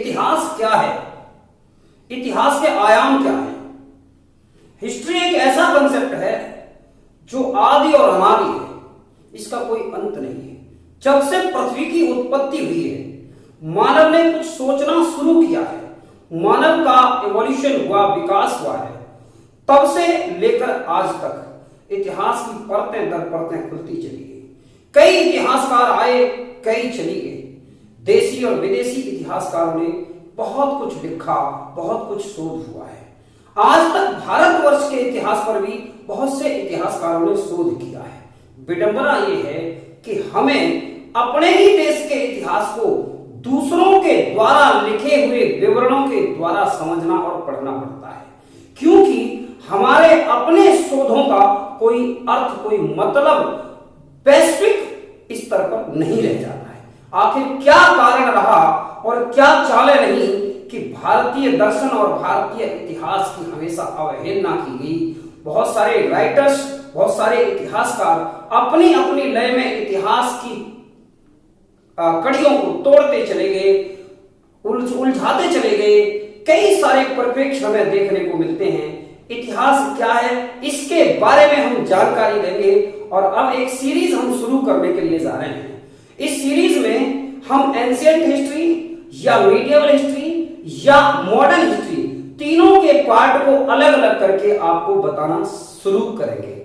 इतिहास क्या है, इतिहास के आयाम क्या है। हिस्ट्री एक ऐसा कंसेप्ट है जो आदि और अनादि है, इसका कोई अंत नहीं है। जब से पृथ्वी की उत्पत्ति हुई है, मानव ने कुछ सोचना शुरू किया है, मानव का एवोल्यूशन हुआ, विकास हुआ है, तब से लेकर आज तक इतिहास की परतें दर परतें खुलती चली गई। कई इतिहासकार आए, कई चली गए। देसी और विदेशी इतिहासकारों ने बहुत कुछ लिखा, बहुत कुछ शोध हुआ है। आज तक भारतवर्ष के इतिहास पर भी बहुत से इतिहासकारों ने शोध किया है। विडंबना यह है कि हमें अपने ही देश के इतिहास को दूसरों के द्वारा लिखे हुए विवरणों के द्वारा समझना और पढ़ना पड़ता है, क्योंकि हमारे अपने शोधों का कोई अर्थ, कोई मतलब वैश्विक स्तर पर नहीं रह जाता है। आखिर क्या कारण रहा और क्या चालें रही कि भारतीय दर्शन और भारतीय इतिहास की हमेशा अवहेलना की गई। बहुत सारे राइटर्स, बहुत सारे इतिहासकार अपनी अपनी लय में इतिहास की कड़ियों को तोड़ते चले गए, उलझाते चले गए। कई सारे परिप्रेक्ष्य हमें देखने को मिलते हैं। इतिहास क्या है, इसके बारे में हम जानकारी देंगे। और अब एक सीरीज हम शुरू करने के लिए जा रहे हैं। इस सीरीज में हम एंशिएंट हिस्ट्री या मीडिएवल हिस्ट्री या मॉडर्न हिस्ट्री, तीनों के पार्ट को अलग अलग करके आपको बताना शुरू करेंगे।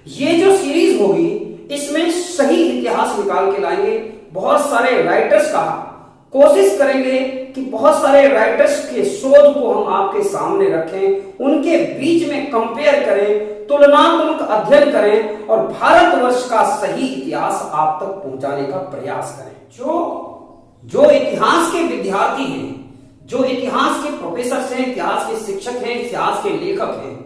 ये जो सीरीज होगी, इसमें सही इतिहास निकाल के लाएंगे। बहुत सारे राइटर्स का कोशिश करेंगे कि बहुत सारे राइटर्स के शोध को हम आपके सामने रखें, उनके बीच में कंपेयर करें, तुलनात्मक अध्ययन करें और भारतवर्ष का सही इतिहास आप तक पहुंचाने का प्रयास करें। जो इतिहास के विद्यार्थी हैं, जो इतिहास के प्रोफेसर हैं, इतिहास के शिक्षक हैं, इतिहास के लेखक हैं,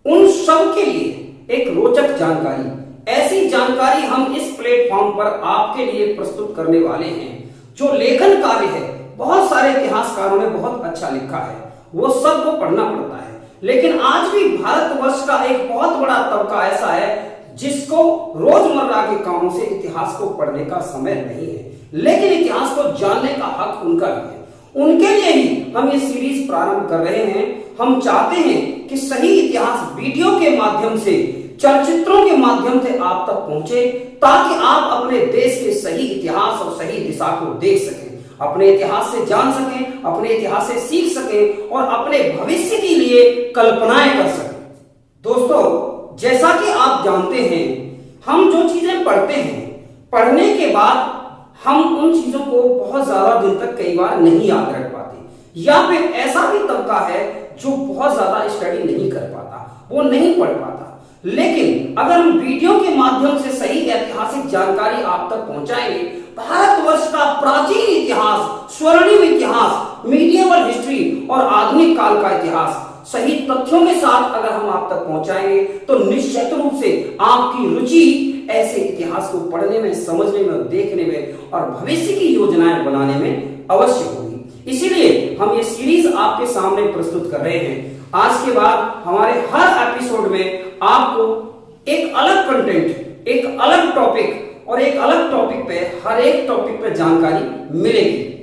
उन सब के लिए एक रोचक जानकारी, ऐसी जानकारी हम इस प्लेटफॉर्म पर आपके लिए प्रस्तुत करने वाले हैं। जो लेखन कार्य है, बहुत सारे इतिहासकारों ने बहुत अच्छा लिखा है, वो सबको पढ़ना पड़ता है। लेकिन आज भी भारतवर्ष का एक बहुत बड़ा तबका ऐसा है जिसको रोजमर्रा के कामों से इतिहास को पढ़ने का समय नहीं है, लेकिन इतिहास को जानने का हक उनका भी है। उनके लिए ही हम ये सीरीज प्रारंभ कर रहे हैं। हम चाहते हैं कि सही इतिहास वीडियो के माध्यम से, चलचित्रों के माध्यम से आप तक पहुंचे, ताकि आप अपने देश के सही इतिहास और सही दिशा को देख सकें, अपने इतिहास से जान सकें, अपने इतिहास से सीख सकें और अपने भविष्य के लिए कल्पनाएं कर सकें। दोस्तों, जैसा कि आप जानते हैं, हम जो चीजें पढ़ते हैं, पढ़ने के बाद हम उन चीजों को बहुत ज्यादा दिन तक कई बार नहीं याद रख पाते, या फिर ऐसा भी तबका है जो बहुत ज्यादा स्टडी नहीं कर पाता, वो नहीं पढ़ पाता। लेकिन अगर हम वीडियो के माध्यम से सही ऐतिहासिक जानकारी आप तक पहुंचाएंगे, भारतवर्ष का प्राचीन इतिहास, स्वर्णिम इतिहास, मीडिएवल हिस्ट्री और आधुनिक काल का इतिहास सही तथ्यों के साथ अगर हम आप तक पहुंचाएंगे, तो निश्चित रूप से आपकी रुचि ऐसे इतिहास को पढ़ने में, समझने में, देखने में और भविष्य की योजनाएं बनाने में अवश्य होगी। इसीलिए हम ये सीरीज आपके सामने प्रस्तुत कर रहे हैं। आज के बाद हमारे हर एपिसोड में आपको एक अलग कंटेंट, एक अलग टॉपिक और एक अलग टॉपिक पे, हर एक टॉपिक पे जानकारी मिलेगी।